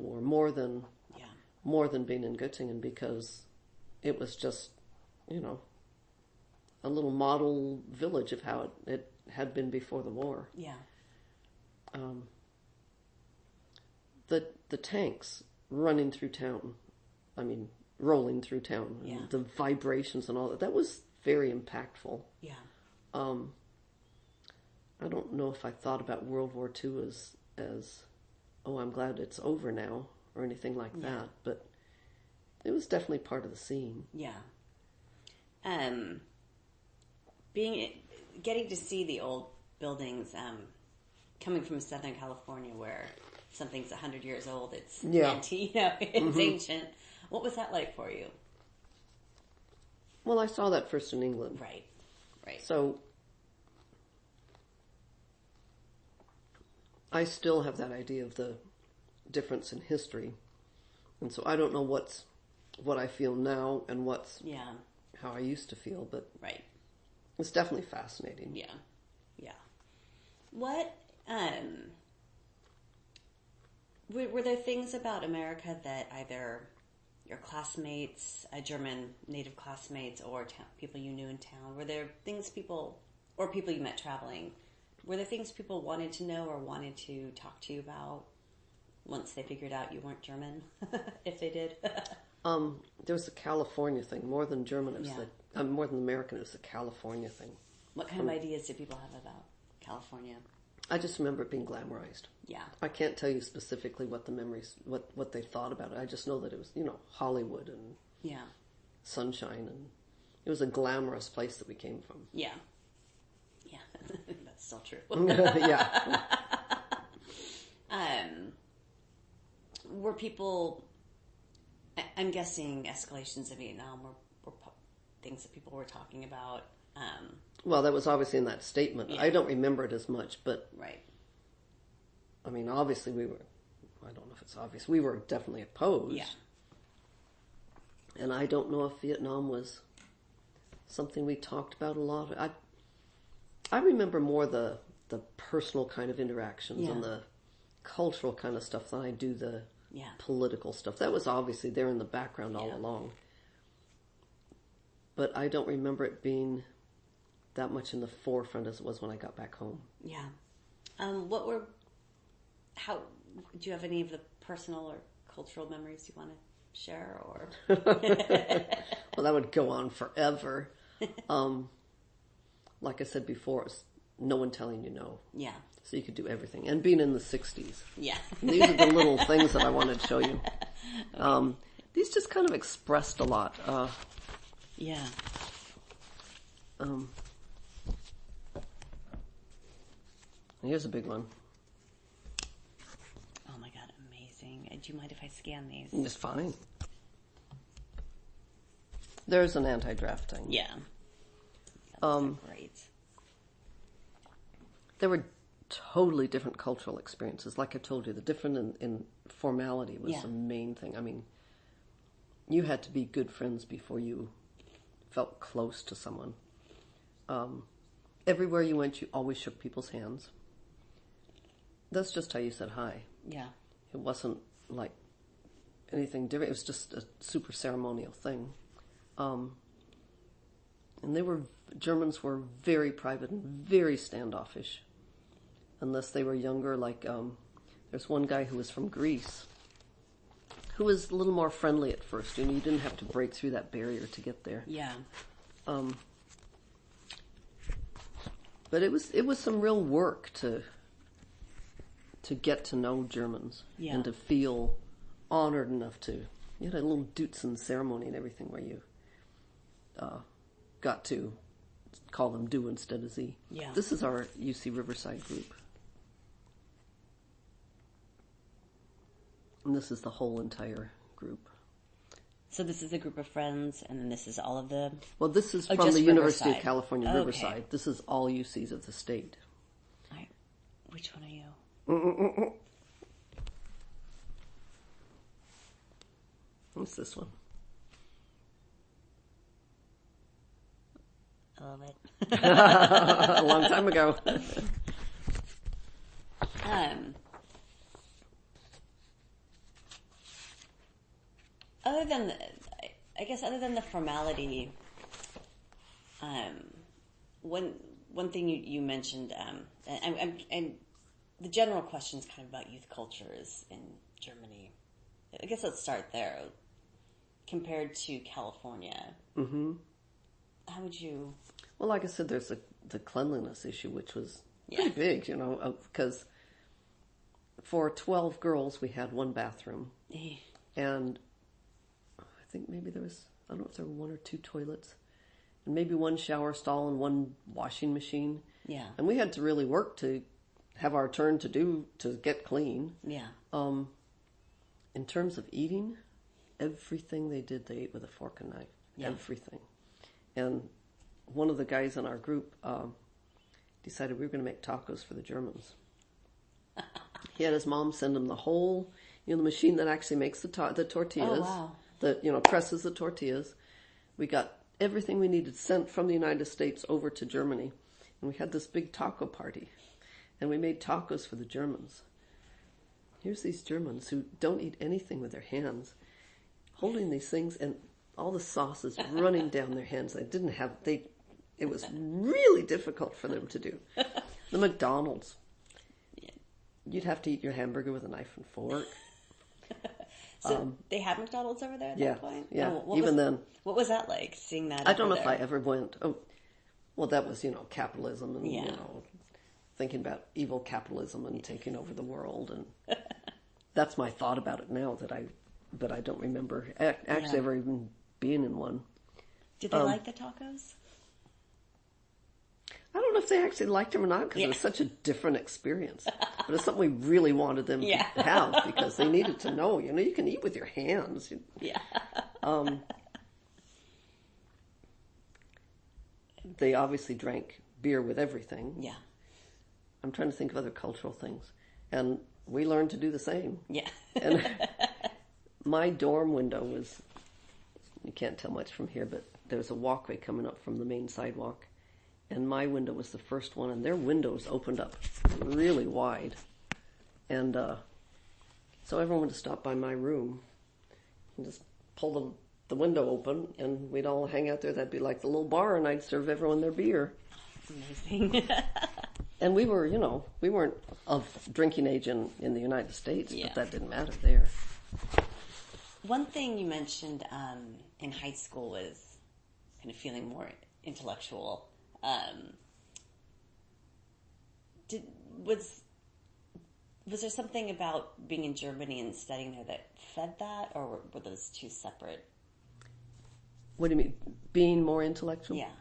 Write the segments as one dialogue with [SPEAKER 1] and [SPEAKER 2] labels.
[SPEAKER 1] war more than
[SPEAKER 2] Yeah.
[SPEAKER 1] being in Göttingen, because it was just, you know, a little model village of how it had been before the war.
[SPEAKER 2] Yeah.
[SPEAKER 1] The tanks running through town, I mean, rolling through town,
[SPEAKER 2] Yeah.
[SPEAKER 1] and the vibrations and all that was very impactful.
[SPEAKER 2] Yeah.
[SPEAKER 1] I don't know if I thought about World War II as oh, I'm glad it's over now, or anything like that, but it was definitely part of the scene.
[SPEAKER 2] Yeah. Getting to see the old buildings, coming from Southern California, where something's 100 years old, it's antique, you know, it's ancient. What was that like for you?
[SPEAKER 1] Well, I saw that first in England.
[SPEAKER 2] Right.
[SPEAKER 1] So I still have that idea of the difference in history. And so I don't know what I feel now and how I used to feel, but
[SPEAKER 2] Right.
[SPEAKER 1] it's definitely fascinating.
[SPEAKER 2] Yeah. Yeah. What, were there things about America that either your classmates, German native classmates, or people you knew in town, were there things people you met traveling, were there things people wanted to know or wanted to talk to you about once they figured out you weren't German, if they did?
[SPEAKER 1] There was a California thing, more than German. It was more than American. It was a California thing.
[SPEAKER 2] What kind of ideas did people have about California?
[SPEAKER 1] I just remember it being glamorized.
[SPEAKER 2] Yeah.
[SPEAKER 1] I can't tell you specifically what the memories, what they thought about it. I just know that it was, you know, Hollywood and sunshine, and it was a glamorous place that we came from.
[SPEAKER 2] Yeah. Yeah. That's still true.
[SPEAKER 1] Yeah.
[SPEAKER 2] Were people, I'm guessing escalations in Vietnam were things that people were talking about.
[SPEAKER 1] Well, that was obviously in that statement. I don't remember it as much, but
[SPEAKER 2] Right.
[SPEAKER 1] I mean, obviously we were, I don't know if it's obvious, we were definitely opposed.
[SPEAKER 2] Yeah.
[SPEAKER 1] And I don't know if Vietnam was something we talked about a lot. I remember more the personal kind of interactions and the cultural kind of stuff than I do the political stuff. That was obviously there in the background all along. But I don't remember it being that much in the forefront as it was when I got back home.
[SPEAKER 2] Yeah. Do you have any of the personal or cultural memories you want to share, or?
[SPEAKER 1] Well, that would go on forever. Like I said before, it's no one telling you no.
[SPEAKER 2] Yeah.
[SPEAKER 1] So you could do everything. And being in the 60s.
[SPEAKER 2] Yeah.
[SPEAKER 1] These are the little things that I wanted to show you. These just kind of expressed a lot.
[SPEAKER 2] Yeah.
[SPEAKER 1] Here's a big one.
[SPEAKER 2] Oh my God, amazing. Do you mind if I scan these?
[SPEAKER 1] It's fine. There's an anti-draft thing.
[SPEAKER 2] Yeah. That's great.
[SPEAKER 1] There were totally different cultural experiences. Like I told you, the difference in formality was the main thing. I mean, you had to be good friends before you felt close to someone. Everywhere you went, you always shook people's hands. That's just how you said hi.
[SPEAKER 2] Yeah.
[SPEAKER 1] It wasn't like anything different. It was just a super ceremonial thing. And Germans were very private and very standoffish. Unless they were younger, like, there's one guy who was from Greece who was a little more friendly at first. You know, you didn't have to break through that barrier to get there.
[SPEAKER 2] Yeah.
[SPEAKER 1] But it was some real work to get to know Germans and to feel honored enough to. You had a little Dutzen ceremony and everything where you got to call them Du instead of Sie.
[SPEAKER 2] Yeah.
[SPEAKER 1] This is our UC Riverside group. And this is the whole entire group.
[SPEAKER 2] So this is a group of friends, and then this is all of the...
[SPEAKER 1] Well, this is from
[SPEAKER 2] just
[SPEAKER 1] the University of
[SPEAKER 2] Riverside.
[SPEAKER 1] California,
[SPEAKER 2] Okay.
[SPEAKER 1] Riverside. This is all UCs of the state.
[SPEAKER 2] Which one are you?
[SPEAKER 1] What's this one?
[SPEAKER 2] I love it.
[SPEAKER 1] A long time ago.
[SPEAKER 2] other than, I guess, other than the formality, one thing you mentioned, and the general question is kind of about youth cultures in Germany. I guess let's start there. Compared to California, how would you?
[SPEAKER 1] Well, like I said, there's the cleanliness issue, which was pretty big, because for 12 girls, we had one bathroom. And I think maybe I don't know if there were one or two toilets, and maybe one shower stall and one washing machine.
[SPEAKER 2] Yeah.
[SPEAKER 1] And we had to really work to have our turn to get clean.
[SPEAKER 2] Yeah.
[SPEAKER 1] In terms of eating, everything they did, they ate with a fork and knife. Yeah. Everything. And one of the guys in our group decided we were going to make tacos for the Germans. He had his mom send him the whole, the machine that actually makes the tortillas.
[SPEAKER 2] Oh, wow.
[SPEAKER 1] That, presses the tortillas. We got everything we needed sent from the United States over to Germany. And we had this big taco party. And we made tacos for the Germans. Here's these Germans who don't eat anything with their hands, holding these things and all the sauces running down their hands. It was really difficult for them to do. The McDonald's. You'd have to eat your hamburger with a knife and fork.
[SPEAKER 2] So they had McDonald's over there at that point?
[SPEAKER 1] Yeah,
[SPEAKER 2] then. What was that like, seeing that
[SPEAKER 1] I don't know if I ever went. Oh, well, that was, capitalism and, thinking about evil capitalism and taking over the world. And that's my thought about it now, but I don't remember actually ever even being in one.
[SPEAKER 2] Did they like the tacos?
[SPEAKER 1] I don't know if they actually liked them or not, because it was such a different experience. But it's something we really wanted them to have, because they needed to know, you can eat with your hands.
[SPEAKER 2] Yeah.
[SPEAKER 1] They obviously drank beer with everything.
[SPEAKER 2] Yeah.
[SPEAKER 1] I'm trying to think of other cultural things. And we learned to do the same.
[SPEAKER 2] Yeah.
[SPEAKER 1] And my dorm window was, you can't tell much from here, but there was a walkway coming up from the main sidewalk. And my window was the first one, and their windows opened up really wide. And so everyone would stop by my room and just pull the window open, and we'd all hang out there. That'd be like the little bar, and I'd serve everyone their beer.
[SPEAKER 2] Amazing.
[SPEAKER 1] And we were, we weren't of drinking age in the United States, but that didn't matter there.
[SPEAKER 2] One thing you mentioned in high school was kind of feeling more intellectual. Was there something about being in Germany and studying there that fed that, or were those two separate?
[SPEAKER 1] What do you mean, being more intellectual?
[SPEAKER 2] Yeah.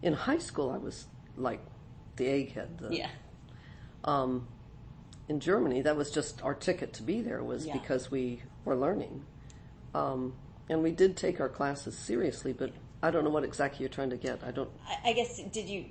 [SPEAKER 1] In high school, I was like the egghead. In Germany, that was just our ticket to be there, was because we were learning. And we did take our classes seriously, but I don't know what exactly you're trying to get.
[SPEAKER 2] I guess, did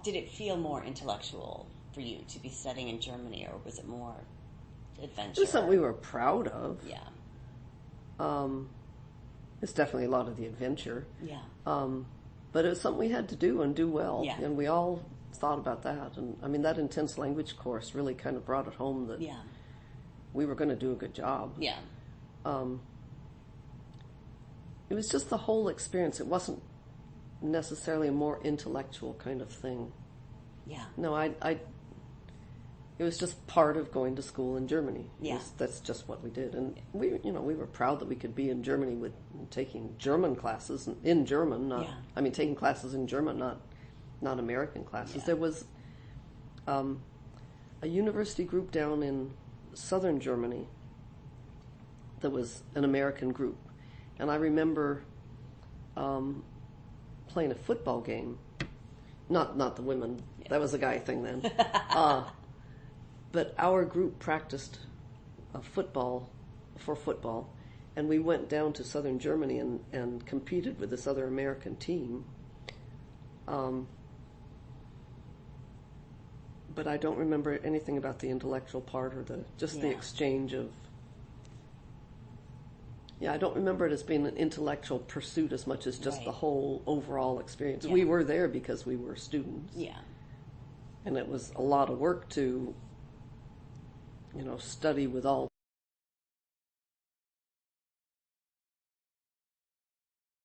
[SPEAKER 2] it feel more intellectual for you to be studying in Germany, or was it more adventure?
[SPEAKER 1] It was something we were proud of.
[SPEAKER 2] Yeah.
[SPEAKER 1] It's definitely a lot of the adventure.
[SPEAKER 2] Yeah.
[SPEAKER 1] But it was something we had to do and do well.
[SPEAKER 2] Yeah.
[SPEAKER 1] And we all thought about that. And I mean, that intense language course really kind of brought it home that we were going to do a good job.
[SPEAKER 2] Yeah.
[SPEAKER 1] It was just the whole experience. It wasn't necessarily a more intellectual kind of thing.
[SPEAKER 2] Yeah.
[SPEAKER 1] No, it was just part of going to school in Germany.
[SPEAKER 2] Yeah.
[SPEAKER 1] That's just what we did. And we were proud that we could be in Germany with taking German classes in German, taking classes in German, not American classes.
[SPEAKER 2] Yeah.
[SPEAKER 1] There was a university group down in southern Germany that was an American group. And I remember playing a football game. Not the women. Yeah. That was a guy thing then. But our group practiced football, and we went down to southern Germany and competed with this other American team. But I don't remember anything about the intellectual part or the exchange of. Yeah, I don't remember it as being an intellectual pursuit as much as just the whole overall experience. Yeah. We were there because we were students.
[SPEAKER 2] Yeah.
[SPEAKER 1] And it was a lot of work to, study with all